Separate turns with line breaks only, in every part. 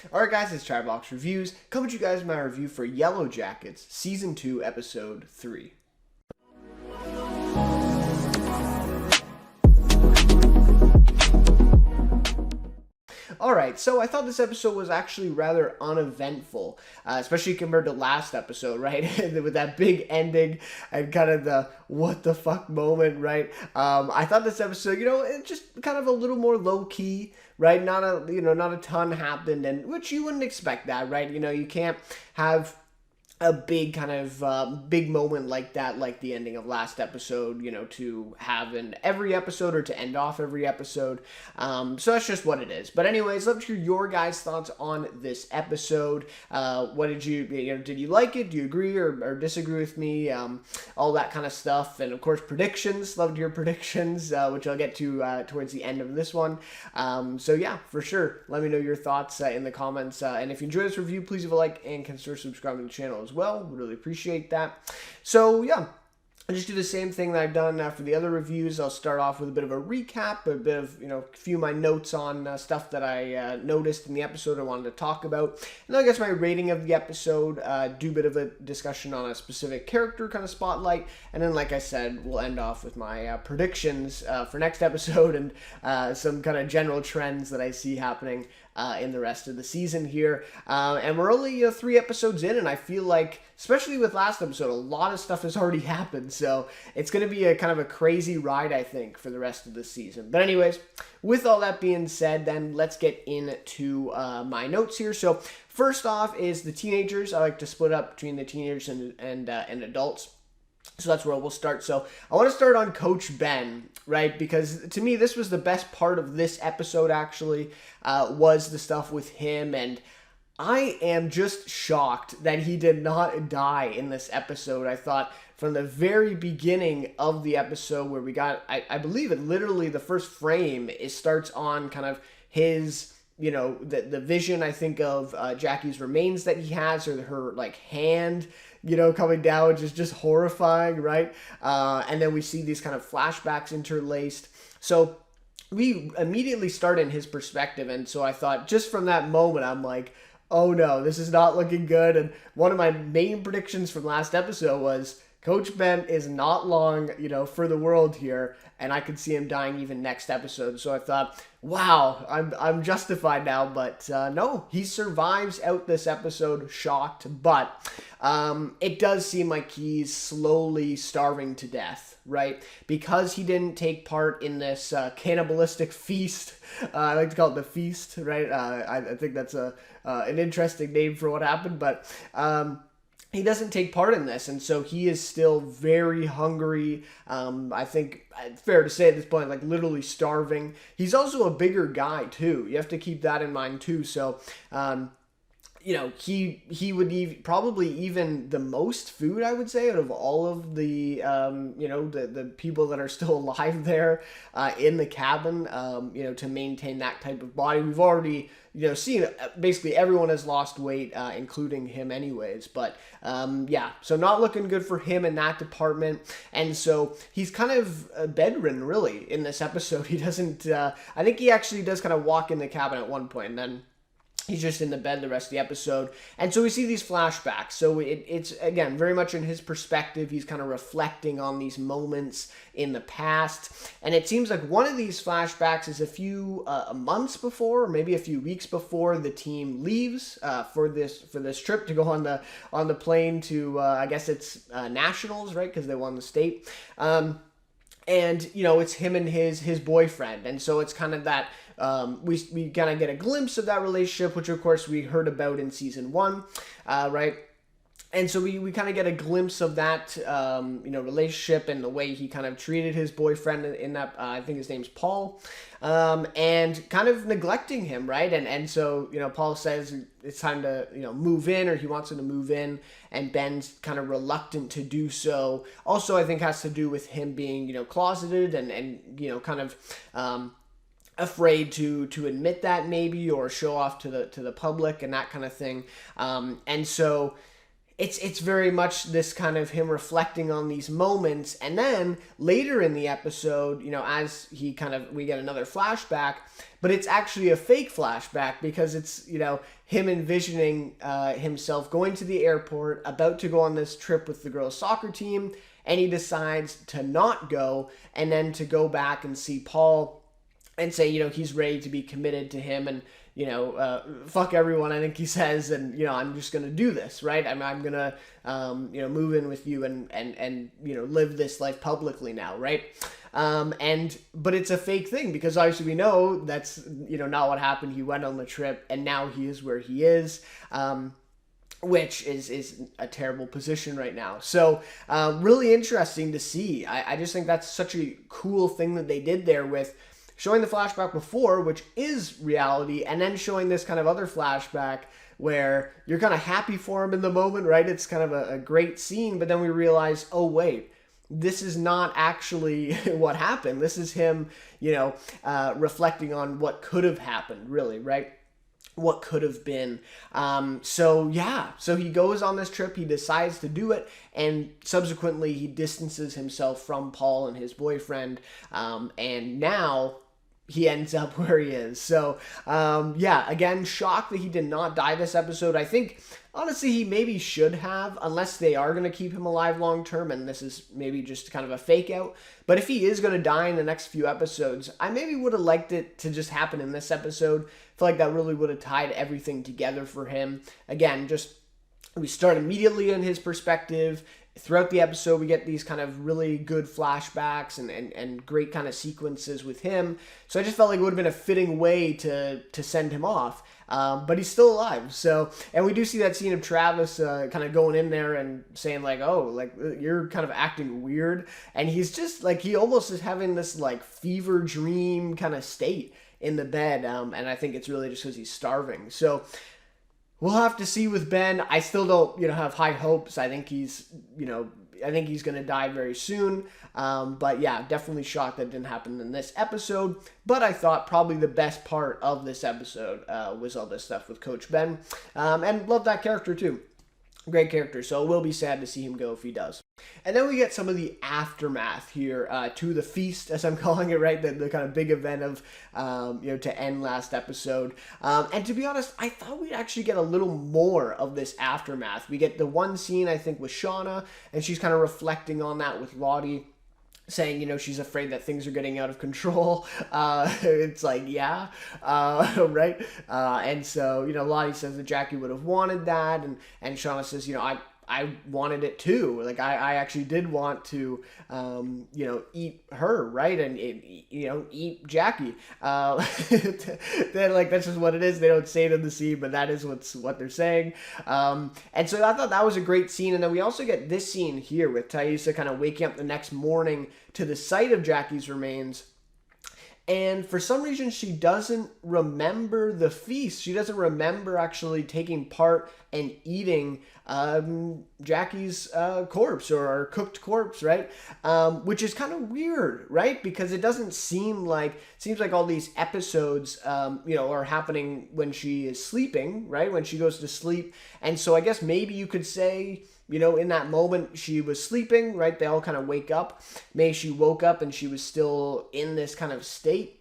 Alright guys, it's Chatterbox Reviews, coming to you guys with my review for Yellowjackets, Season 2, Episode 3. Alright, so I thought this episode was actually rather uneventful, especially compared to last episode, right? With that big ending and kind of the what the fuck moment, right? I thought this episode, it just kind of a little more low-key, right? Not a ton happened, and which you wouldn't expect that, right? You can't have a big kind of big moment like that, like the ending of last episode, to have in every episode or to end off every episode. So that's just what it is. But anyways, love to hear your guys' thoughts on this episode. What did did you like it? Do you agree or disagree with me? All that kind of stuff. And of course, predictions. Love to hear predictions, which I'll get to towards the end of this one. So yeah, for sure. Let me know your thoughts in the comments. And if you enjoyed this review, please leave a like and consider subscribing to the channel as well. Would really appreciate that. So yeah, I'll just do the same thing that I've done for the other reviews. I'll start off with a bit of a recap, a bit of, a few of my notes on stuff that I noticed in the episode I wanted to talk about. And then I guess my rating of the episode, do a bit of a discussion on a specific character kind of spotlight. And then, like I said, we'll end off with my predictions for next episode and some kind of general trends that I see happening in the rest of the season here. And we're only 3 episodes in, and I feel like, especially with last episode, a lot of stuff has already happened. So it's going to be a kind of a crazy ride, I think, for the rest of the season. But anyways, with all that being said, then let's get into my notes here. So first off is the teenagers. I like to split up between the teenagers and adults. So that's where we'll start. So I want to start on Coach Ben, right? Because to me, this was the best part of this episode, actually, was the stuff with him. And I am just shocked that he did not die in this episode. I thought from the very beginning of the episode where we got, I believe it literally the first frame, it starts on kind of his, the vision, I think, of Jackie's remains that he has, or her, like, hand, coming down, which is just horrifying, right? And then we see these kind of flashbacks interlaced. So we immediately start in his perspective, and so I thought, just from that moment, I'm like, oh no, this is not looking good. And one of my main predictions from last episode was Coach Ben is not long, for the world here, and I could see him dying even next episode. So I thought, wow, I'm justified now, but no, he survives out this episode, shocked, but it does seem like he's slowly starving to death, right? Because he didn't take part in this cannibalistic feast. I like to call it the feast, right? I think that's an interesting name for what happened, but he doesn't take part in this, and so he is still very hungry. I think fair to say at this point, like literally starving. He's also a bigger guy too. You have to keep that in mind too. So, he would probably even the most food, I would say, out of all of the the people that are still alive there in the cabin. To maintain that type of body. We've already seen basically everyone has lost weight, including him anyways. But so not looking good for him in that department. And so he's kind of bedridden, really, in this episode. He doesn't, I think he actually does kind of walk in the cabin at one point, and then he's just in the bed the rest of the episode. And so we see these flashbacks. So it's, again, very much in his perspective. He's kind of reflecting on these moments in the past. And it seems like one of these flashbacks is a few months before, or maybe a few weeks before the team leaves for this trip to go on the plane to, I guess it's nationals, right? Because they won the state. And, it's him and his boyfriend. And so it's kind of that, we kind of get a glimpse of that relationship, which of course we heard about in season 1, right? And so we kind of get a glimpse of that, relationship and the way he kind of treated his boyfriend in that, I think his name's Paul, and kind of neglecting him, right? And so, Paul says it's time to, move in, or he wants him to move in, and Ben's kind of reluctant to do so. Also, I think has to do with him being, closeted and kind of, afraid to admit that maybe, or show off to the public and that kind of thing. And so it's very much this kind of him reflecting on these moments. And then later in the episode, as we get another flashback, but it's actually a fake flashback because it's, him envisioning himself going to the airport, about to go on this trip with the girls' soccer team, and he decides to not go, and then to go back and see Paul and say, he's ready to be committed to him, and fuck everyone, I think he says, and, I'm just going to do this, right? I'm going to, move in with you and live this life publicly now, right? But it's a fake thing because obviously we know that's, not what happened. He went on the trip and now he is where he is. Which is a terrible position right now. So really interesting to see. I just think that's such a cool thing that they did there with showing the flashback before, which is reality, and then showing this kind of other flashback where you're kind of happy for him in the moment, right? It's kind of a great scene, but then we realize, oh, wait, this is not actually what happened. This is him, reflecting on what could have happened, really, right? What could have been. So he goes on this trip, he decides to do it, and subsequently he distances himself from Paul and his boyfriend, and now he ends up where he is. So, again, shocked that he did not die this episode. I think, honestly, he maybe should have, unless they are going to keep him alive long term, and this is maybe just kind of a fake out. But if he is going to die in the next few episodes, I maybe would have liked it to just happen in this episode. I feel like that really would have tied everything together for him. Again, we start immediately in his perspective. Throughout the episode, we get these kind of really good flashbacks and great kind of sequences with him. So I just felt like it would have been a fitting way to send him off. But he's still alive. So, and we do see that scene of Travis kind of going in there and saying like, oh, like you're kind of acting weird. And he's just like, he almost is having this like fever dream kind of state in the bed. And I think it's really just because he's starving. So we'll have to see with Ben. I still don't, have high hopes. I think he's going to die very soon. But yeah, definitely shocked that it didn't happen in this episode. But I thought probably the best part of this episode was all this stuff with Coach Ben. And love that character too. Great character. So it will be sad to see him go if he does. And then we get some of the aftermath here to the feast, as I'm calling it, right? The kind of big event of, to end last episode. And to be honest, I thought we'd actually get a little more of this aftermath. We get the one scene, I think, with Shauna, and she's kind of reflecting on that with Lottie, saying, she's afraid that things are getting out of control. It's like, yeah, right? And so, Lottie says that Jackie would have wanted that, and Shauna says, I wanted it too. Like, I actually did want to, eat her, right? And, eat Jackie. Then, like, that's just what it is. They don't say it in the scene, but that is what they're saying. And so I thought that was a great scene. And then we also get this scene here with Taissa kind of waking up the next morning to the sight of Jackie's remains. And for some reason, she doesn't remember the feast. She doesn't remember actually taking part and eating Jackie's corpse or cooked corpse, right? Which is kind of weird, right? Because it doesn't seems like all these episodes, are happening when she is sleeping, right? When she goes to sleep. And so I guess maybe you could say, in that moment she was sleeping, right? They all kind of wake up. Maybe she woke up and she was still in this kind of state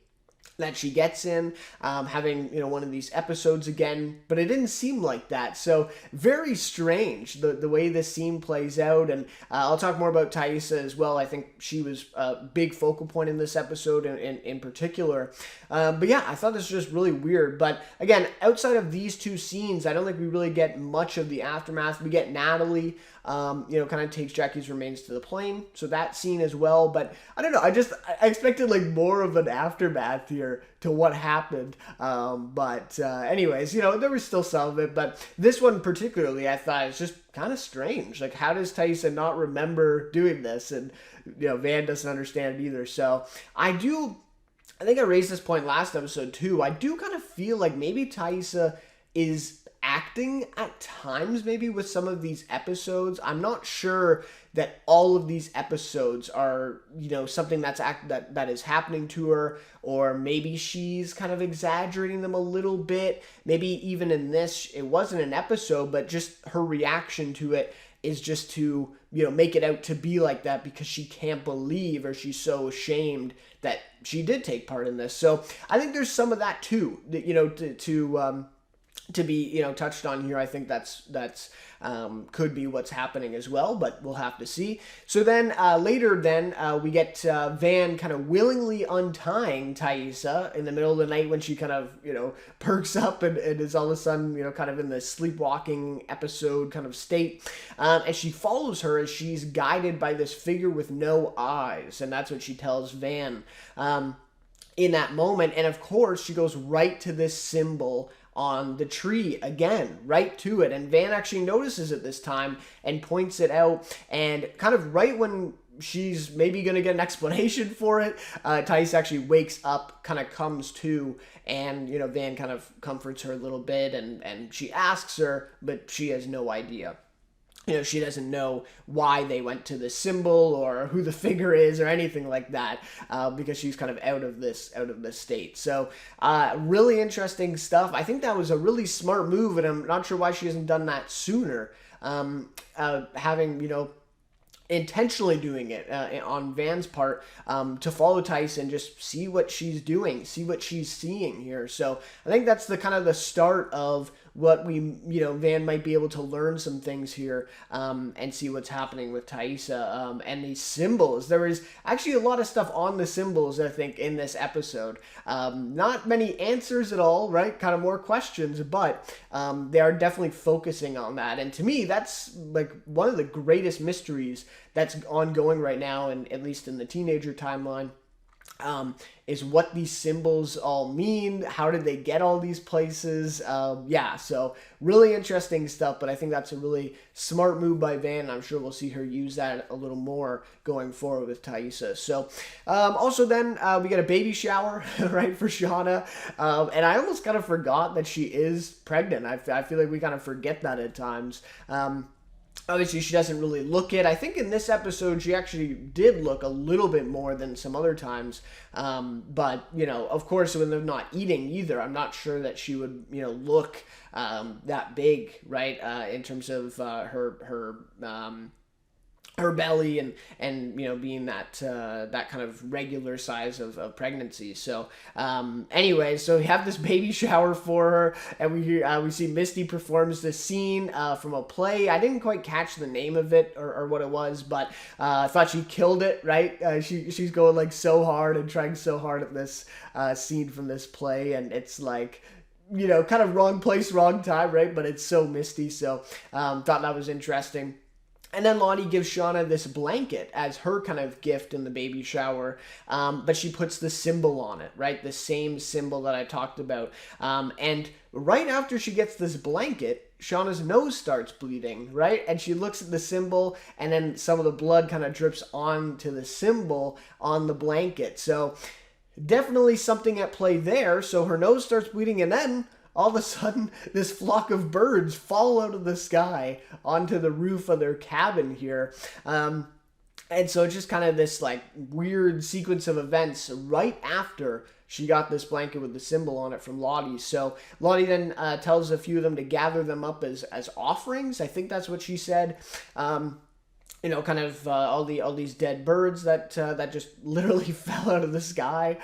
that she gets in, having, one of these episodes again, but it didn't seem like that. So very strange, the way this scene plays out. And I'll talk more about Taissa as well. I think she was a big focal point in this episode in particular. But yeah, I thought this was just really weird. But again, outside of these two scenes, I don't think we really get much of the aftermath. We get Natalie, kind of takes Jackie's remains to the plane. So that scene as well. But I don't know. I expected like more of an aftermath here to what happened. Anyways, there was still some of it. But this one particularly, I thought it's just kind of strange. Like, how does Taissa not remember doing this? And, Van doesn't understand it either. So I think I raised this point last episode too. I do kind of feel like maybe Taissa is acting at times, maybe with some of these episodes. I'm not sure that all of these episodes are, something that is happening to her, or maybe she's kind of exaggerating them a little bit. Maybe even in this, it wasn't an episode, but just her reaction to it is just to, make it out to be like that because she can't believe, or she's so ashamed that she did take part in this. So I think there's some of that too, to be touched on here. I think that's could be what's happening as well, but we'll have to see. So then later we get Van kind of willingly untying Taissa in the middle of the night when she kind of perks up and is all of a sudden kind of in the sleepwalking episode kind of state, and she follows her as she's guided by this figure with no eyes, and that's what she tells Van in that moment. And of course she goes right to this symbol on the tree again, right to it. And Van actually notices it this time and points it out. And kind of right when she's maybe going to get an explanation for it, Thais actually wakes up, kind of comes to, and, Van kind of comforts her a little bit, and she asks her, but she has no idea. She doesn't know why they went to this symbol or who the figure is or anything like that, because she's kind of out of this state. So really interesting stuff. I think that was a really smart move, and I'm not sure why she hasn't done that sooner. Having, intentionally doing it on Van's part, to follow Thais and just see what she's doing, see what she's seeing here. So I think that's the kind of the start of what we, Van might be able to learn some things here, and see what's happening with Taissa, and these symbols. There is actually a lot of stuff on the symbols, I think, in this episode. Not many answers at all, right? Kind of more questions, but they are definitely focusing on that. And to me, that's like one of the greatest mysteries that's ongoing right now, and at least in the teenager timeline. Is what these symbols all mean. How did they get all these places? So really interesting stuff, but I think that's a really smart move by Van. I'm sure we'll see her use that a little more going forward with Taissa. So also then we get a baby shower, right, for Shauna. And I almost kind of forgot that she is pregnant. I feel like we kind of forget that at times. Obviously, she doesn't really look it. I think in this episode, she actually did look a little bit more than some other times. But, of course, when they're not eating either, I'm not sure that she would, look that big, right, in terms of her belly and being that kind of regular size of pregnancy. So anyway, so we have this baby shower for her, and we see Misty performs this scene from a play. I didn't quite catch the name of it or what it was, but I thought she killed it, right? She's going like so hard and trying so hard at this scene from this play, and it's like, kind of wrong place, wrong time, right? But it's so Misty, so thought that was interesting. And then Lottie gives Shauna this blanket as her kind of gift in the baby shower, but she puts the symbol on it, right? The same symbol that I talked about. And right after she gets this blanket, Shauna's nose starts bleeding, right? And she looks at the symbol, and then some of the blood kind of drips onto the symbol on the blanket. So definitely something at play there. So her nose starts bleeding, and then all of a sudden, this flock of birds fall out of the sky onto the roof of their cabin here. And so it's just kind of this like weird sequence of events right after she got this blanket with the symbol on it from Lottie. So Lottie then tells a few of them to gather them up as offerings. I think that's what she said. Kind of all these dead birds that just literally fell out of the sky,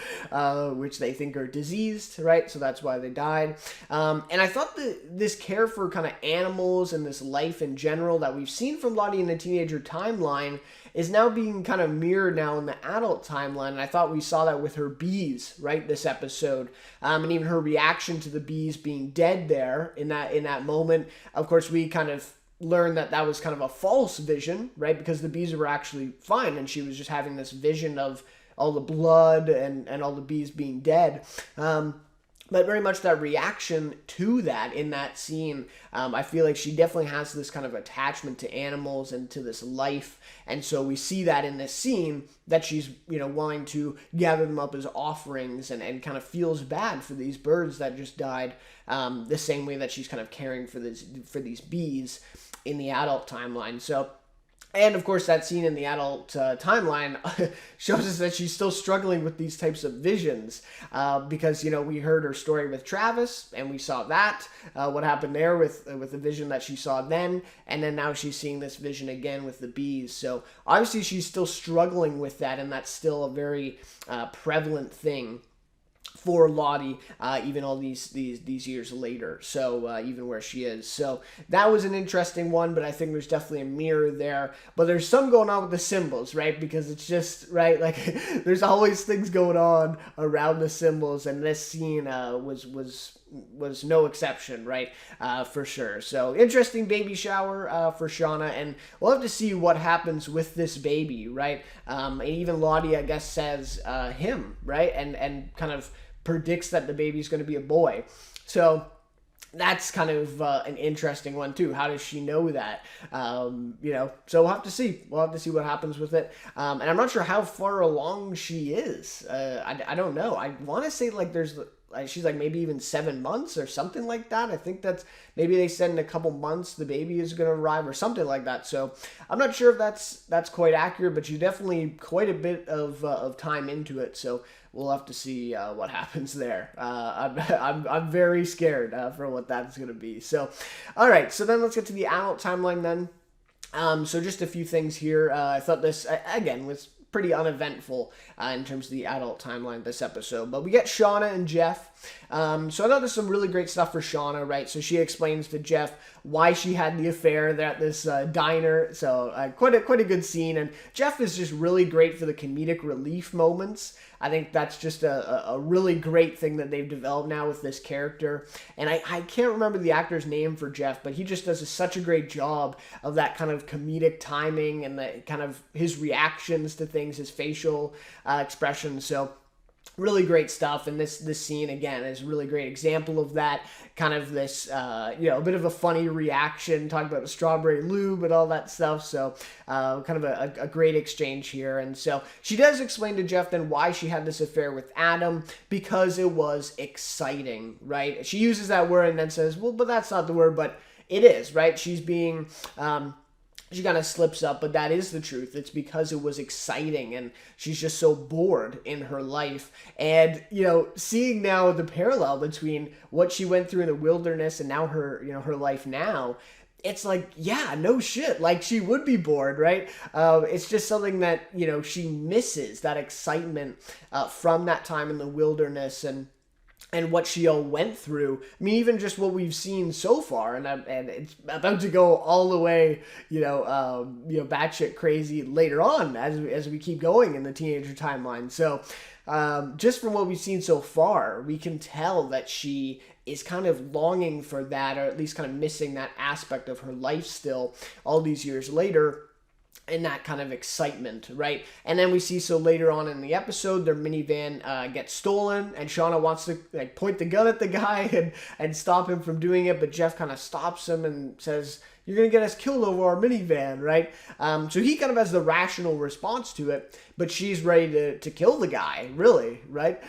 which they think are diseased, right? So that's why they died. And I thought that this care for kind of animals and this life in general that we've seen from Lottie in the teenager timeline is now being kind of mirrored now in the adult timeline. And I thought we saw that with her bees, right, this episode. And even her reaction to the bees being dead there in that moment. Of course, we kind of learned that was kind of a false vision, right? Because the bees were actually fine, and she was just having this vision of all the blood and all the bees being dead. but very much that reaction to that in that scene, I feel like she definitely has this kind of attachment to animals and to this life, and so we see that in this scene that she's, you know, wanting to gather them up as offerings, and kind of feels bad for these birds that just died, the same way that she's kind of caring for these bees in the adult timeline. So. And of course, that scene in the adult timeline shows us that she's still struggling with these types of visions, because, you know, we heard her story with Travis, and we saw that what happened there with the vision that she saw then, and then now she's seeing this vision again with the bees. So obviously, she's still struggling with that, and that's still a very prevalent thing for Lottie, even all these years later. So even where she is, so that was an interesting one. But I think there's definitely a mirror there. But there's some going on with the symbols, right? Because it's just right, like there's always things going on around the symbols, and this scene was no exception, right? For sure. So interesting baby shower for Shauna, and we'll have to see what happens with this baby, right? And even Lottie, I guess, says him, right? And kind of predicts that the baby's going to be a boy. So that's kind of an interesting one too. How does she know that? You know, so we'll have to see. We'll have to see what happens with it. And I'm not sure how far along she is. I don't know. I want to say like she's like maybe even 7 months or something like that. I think that's maybe they said in a couple months the baby is going to arrive or something like that. So I'm not sure if that's quite accurate, but she's definitely quite a bit of time into it. So we'll have to see what happens there. I'm very scared for what that's going to be. So, all right. So then let's get to the adult timeline then. So just a few things here. I thought this, again, was pretty uneventful in terms of the adult timeline this episode. But we get Shauna and Jeff. So I thought there's some really great stuff for Shauna, right? So she explains to Jeff why she had the affair there at this diner. So quite a good scene. And Jeff is just really great for the comedic relief moments. I think that's just a really great thing that they've developed now with this character. And I can't remember the actor's name for Jeff, but he just does such a great job of that kind of comedic timing and the kind of his reactions to things, his facial expressions. So really great stuff, and this scene again is a really great example of that kind of this you know, a bit of a funny reaction, talking about the strawberry lube and all that stuff. So kind of a great exchange here. And so she does explain to Jeff then why she had this affair with Adam, because it was exciting, right? She uses that word and then says, well, but that's not the word, but it is, right? She's being she kind of slips up, but that is the truth. It's because it was exciting, and she's just so bored in her life. And, you know, seeing now the parallel between what she went through in the wilderness and now her, you know, her life now, it's like, yeah, no shit. Like, she would be bored, right? It's just something that, you know, she misses, that excitement from that time in the wilderness and what she all went through. I mean, even just what we've seen so far, and it's about to go all the way, batshit crazy later on as we keep going in the teenager timeline. So, just from what we've seen so far, we can tell that she is kind of longing for that, or at least kind of missing that aspect of her life still all these years later. And that kind of excitement, right? And then we see, so later on in the episode, their minivan gets stolen, and Shauna wants to like point the gun at the guy and stop him from doing it, but Jeff kind of stops him and says, "You're gonna get us killed over our minivan," right? So he kind of has the rational response to it, but she's ready to kill the guy, really, right?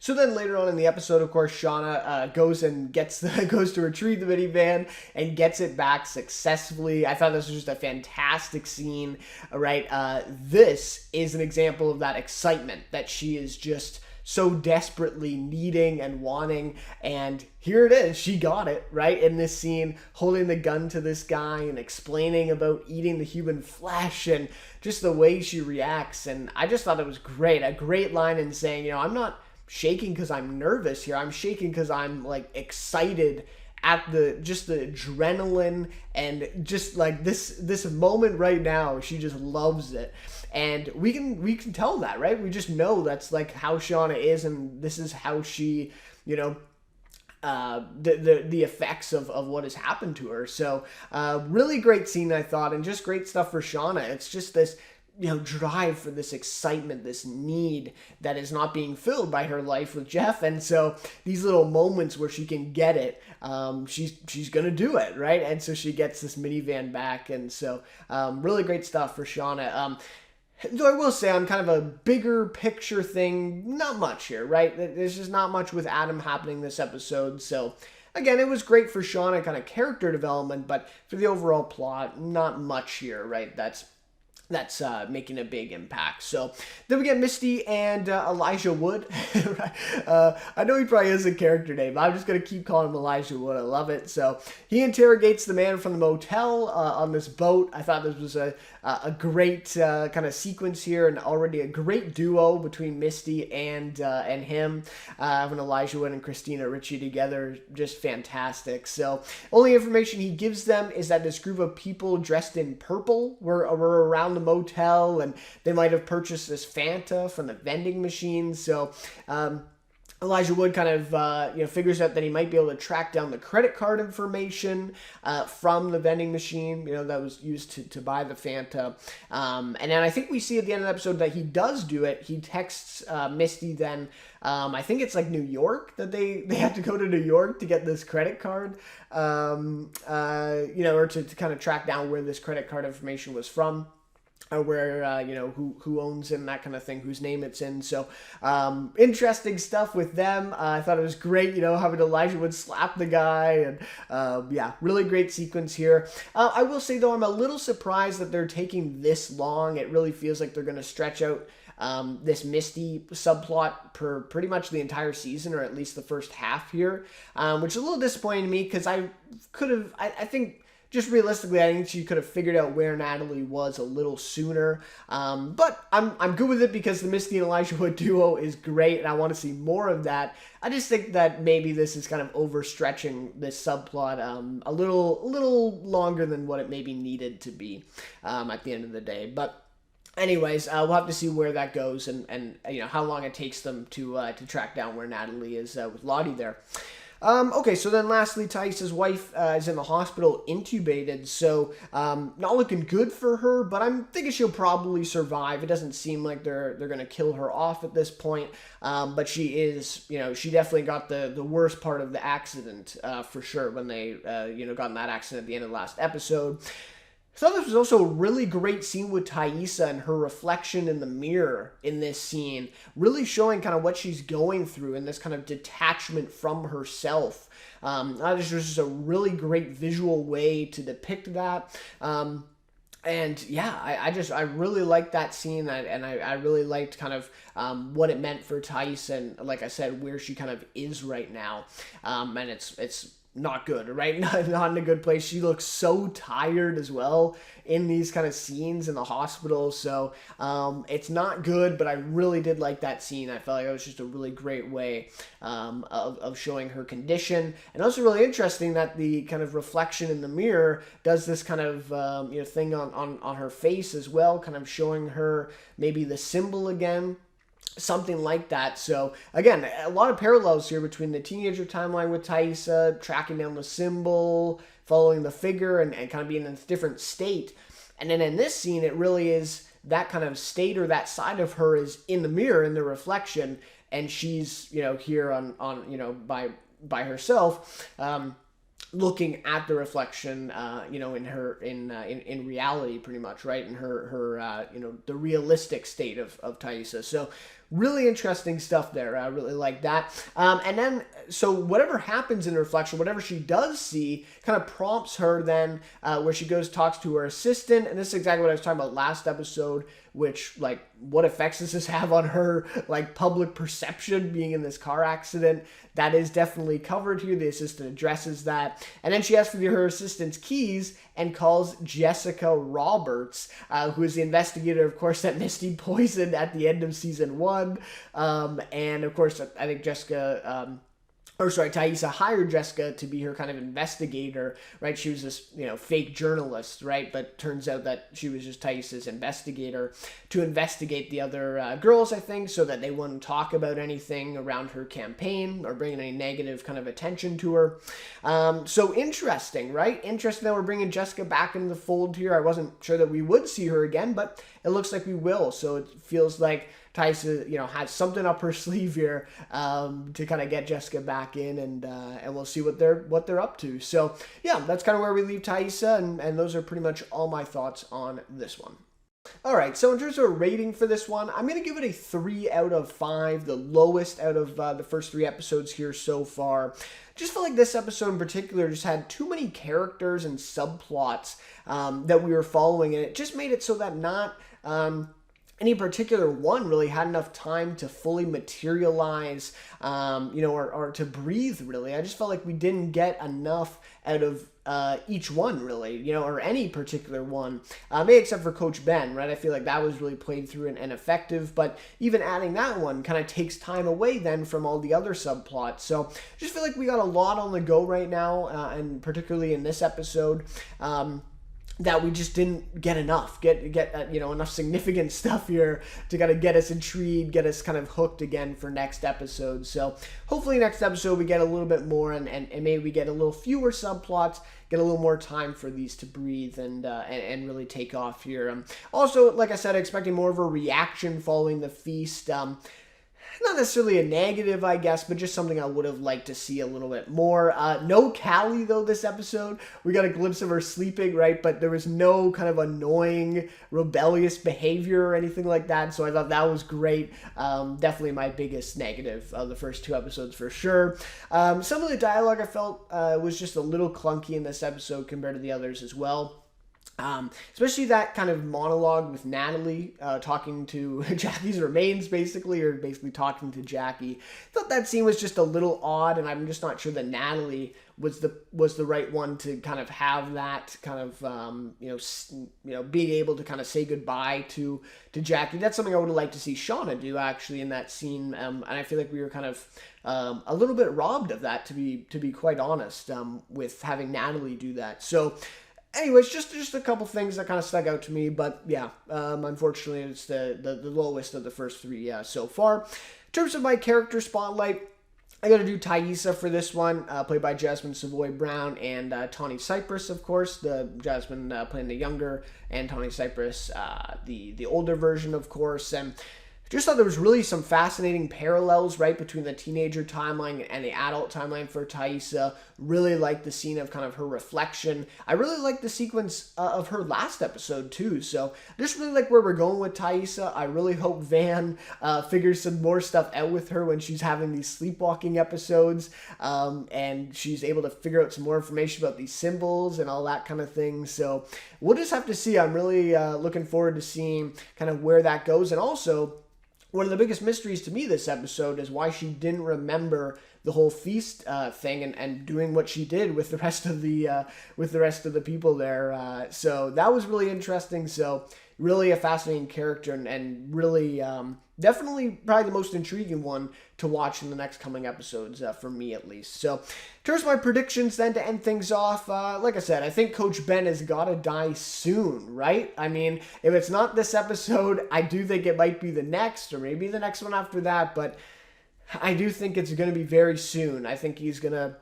So then later on in the episode, of course, Shauna goes to retrieve the minivan and gets it back successfully. I thought this was just a fantastic scene, right? This is an example of that excitement that she is just so desperately needing and wanting, and here it is. She got it, right? In this scene, holding the gun to this guy and explaining about eating the human flesh and just the way she reacts. And I just thought it was great. A great line in saying, I'm not shaking because I'm nervous here. I'm shaking because I'm like excited at the adrenaline and just like this moment right now. She just loves it, and we can tell that, right? We just know that's like how Shauna is, and this is how she, the effects of what has happened to her. So really great scene, I thought, and just great stuff for Shauna. It's just this drive for this excitement, this need that is not being filled by her life with Jeff. And so these little moments where she can get it, she's gonna do it, right? And so she gets this minivan back, and so really great stuff for Shauna. Though I will say, on kind of a bigger picture thing, not much here, right? There's just not much with Adam happening this episode. So again, it was great for Shauna, kind of character development, but for the overall plot, not much here, right? That's making a big impact. So then we get Misty and Elijah Wood. I know he probably is a character name, but I'm just going to keep calling him Elijah Wood. I love it. So he interrogates the man from the motel on this boat. I thought this was a great kind of sequence here, and already a great duo between Misty and him. Having Elijah Wood and Christina Ricci together, just fantastic. So only information he gives them is that this group of people dressed in purple were around the motel, and they might have purchased this Fanta from the vending machine. So Elijah Wood kind of figures out that he might be able to track down the credit card information from the vending machine, that was used to buy the Fanta. And then I think we see at the end of the episode that he does do it. He texts Misty then, I think it's like New York, that they have to go to New York to get this credit card, or to kind of track down where this credit card information was from. Where who owns it and that kind of thing, whose name it's in. So interesting stuff with them. I thought it was great, having Elijah Wood slap the guy, and really great sequence here. I will say though, I'm a little surprised that they're taking this long. It really feels like they're going to stretch out this Misty subplot per pretty much the entire season, or at least the first half here, which is a little disappointing to me, because I think just realistically, I think she could have figured out where Natalie was a little sooner. But I'm good with it, because the Misty and Elijah Wood duo is great, and I want to see more of that. I just think that maybe this is kind of overstretching this subplot a little longer than what it maybe needed to be at the end of the day. But anyways, we'll have to see where that goes, and how long it takes them to track down where Natalie is with Lottie there. Okay, so then lastly, Thais's wife is in the hospital intubated, so not looking good for her, but I'm thinking she'll probably survive. It doesn't seem like they're going to kill her off at this point, but she is, she definitely got the worst part of the accident for sure when they, got in that accident at the end of the last episode. I thought this was also a really great scene with Thaisa and her reflection in the mirror in this scene, really showing kind of what she's going through and this kind of detachment from herself. This was just a really great visual way to depict that. And yeah, I really liked that scene, and I really liked kind of what it meant for Thaisa, and like I said, where she kind of is right now. And it's not good, right? Not in a good place. She looks so tired as well in these kind of scenes in the hospital. So it's not good, but I really did like that scene. I felt like it was just a really great way of showing her condition. And also really interesting that the kind of reflection in the mirror does this kind of thing on her face as well, kind of showing her maybe the symbol again. Something like that. So again, a lot of parallels here between the teenager timeline with Thaisa, tracking down the symbol, following the figure, and kind of being in a different state. And then in this scene, it really is that kind of state, or that side of her is in the mirror, in the reflection, and she's, here on by herself, looking at the reflection, in her, in reality, pretty much, right? In her the realistic state of Thaisa. So really interesting stuff there. I really like that. And then, so whatever happens in reflection, whatever she does see, kind of prompts her then, where she goes, talks to her assistant. And this is exactly what I was talking about last episode, which, like, what effects does this have on her, like, public perception being in this car accident? That is definitely covered here. The assistant addresses that. And then she asks for her assistant's keys and calls Jessica Roberts, who is the investigator, of course, that Misty poisoned at the end of season 1. And, of course, I think Jessica or sorry, Taissa hired Jessica to be her kind of investigator, right? She was this, fake journalist, right? But turns out that she was just Taissa's investigator to investigate the other girls, I think, so that they wouldn't talk about anything around her campaign or bring any negative kind of attention to her. So interesting, right? Interesting that we're bringing Jessica back into the fold here. I wasn't sure that we would see her again, but it looks like we will. So it feels like Taissa, has something up her sleeve here to kind of get Jessica back in, and we'll see what they're up to. So yeah, that's kind of where we leave Taissa, and those are pretty much all my thoughts on this one. All right, so in terms of a rating for this one, I'm going to give it a 3 out of 5, the lowest out of the first 3 episodes here so far. Just felt like this episode in particular just had too many characters and subplots that we were following, and it just made it so that not any particular one really had enough time to fully materialize, or to breathe, really. I just felt like we didn't get enough out of each one, really, or any particular one, maybe except for Coach Ben, right? I feel like that was really played through and effective, but even adding that one kind of takes time away then from all the other subplots. So I just feel like we got a lot on the go right now, and particularly in this episode, that we just didn't get enough, enough significant stuff here to kind of get us intrigued, get us kind of hooked again for next episode. So hopefully next episode we get a little bit more, and maybe we get a little fewer subplots, get a little more time for these to breathe and really take off here. Also, like I said, expecting more of a reaction following the feast. Not necessarily a negative, I guess, but just something I would have liked to see a little bit more. No Callie, though, this episode. We got a glimpse of her sleeping, right? But there was no kind of annoying, rebellious behavior or anything like that, so I thought that was great. Definitely my biggest negative of the first 2 episodes for sure. Some of the dialogue I felt was just a little clunky in this episode compared to the others as well. Especially that kind of monologue with Natalie talking to Jackie's remains, basically, or basically talking to Jackie. I thought that scene was just a little odd, and I'm just not sure that Natalie was the right one to kind of have that kind of being able to kind of say goodbye to Jackie. That's something I would have liked to see Shauna do actually in that scene, and I feel like we were kind of a little bit robbed of that, to be quite honest, with having Natalie do that. So. Anyways, just a couple things that kind of stuck out to me, but yeah, unfortunately, it's the lowest of the first 3 so far. In terms of my character spotlight, I got to do Taissa for this one, played by Jasmine Savoy Brown and Tawny Cypress, of course. The Jasmine playing the younger, and Tawny Cypress the older version, of course. And just thought there was really some fascinating parallels, right, between the teenager timeline and the adult timeline for Taissa. Really liked the scene of kind of her reflection. I really liked the sequence of her last episode, too. So just really like where we're going with Taissa. I really hope Van figures some more stuff out with her when she's having these sleepwalking episodes, and she's able to figure out some more information about these symbols and all that kind of thing. So we'll just have to see. I'm really looking forward to seeing kind of where that goes. And also, one of the biggest mysteries to me this episode is why she didn't remember the whole feast thing and doing what she did with the rest of the people there. So that was really interesting. So really a fascinating character and really definitely probably the most intriguing one to watch in the next coming episodes, for me at least. So in terms of my predictions then to end things off, like I said, I think Coach Ben has got to die soon, right? I mean, if it's not this episode, I do think it might be the next or maybe the next one after that, but I do think it's going to be very soon. I think he's going to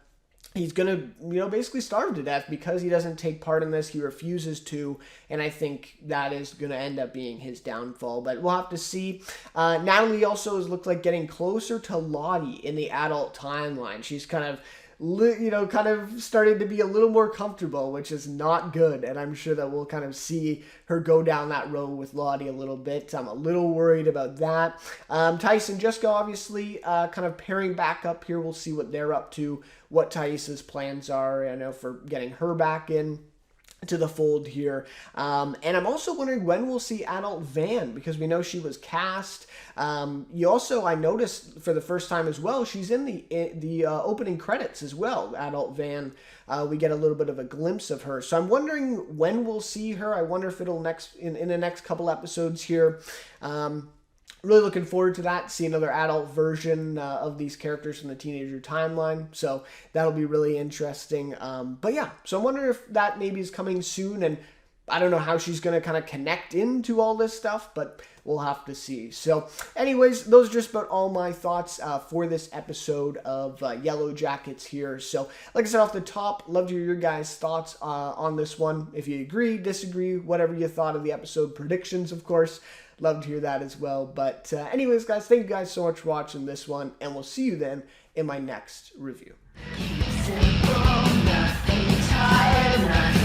basically starve to death because he doesn't take part in this. He refuses to, and I think that is going to end up being his downfall. But we'll have to see. Natalie also has looked like getting closer to Lottie in the adult timeline. She's kind of started to be a little more comfortable, which is not good. And I'm sure that we'll kind of see her go down that road with Lottie a little bit. I'm a little worried about that. Tyson, Jessica, obviously, kind of pairing back up here. We'll see what they're up to, what Taissa's plans are, for getting her back in to the fold here. And I'm also wondering when we'll see adult Van, because we know she was cast. I noticed for the first time as well, she's in the opening credits as well, adult Van. We get a little bit of a glimpse of her. So I'm wondering when we'll see her. I wonder if it'll in the next couple episodes here. really looking forward to that, see another adult version of these characters from the teenager timeline. So that'll be really interesting. But yeah, so I'm wondering if that maybe is coming soon, and I don't know how she's going to kind of connect into all this stuff, but we'll have to see. So anyways, those are just about all my thoughts for this episode of Yellowjackets here. So like I said off the top, love to hear your guys' thoughts on this one. If you agree, disagree, whatever you thought of the episode, predictions, of course. Love to hear that as well. But anyways, guys, thank you guys so much for watching this one, and we'll see you then in my next review. Keep it simple, nothing tired, nothing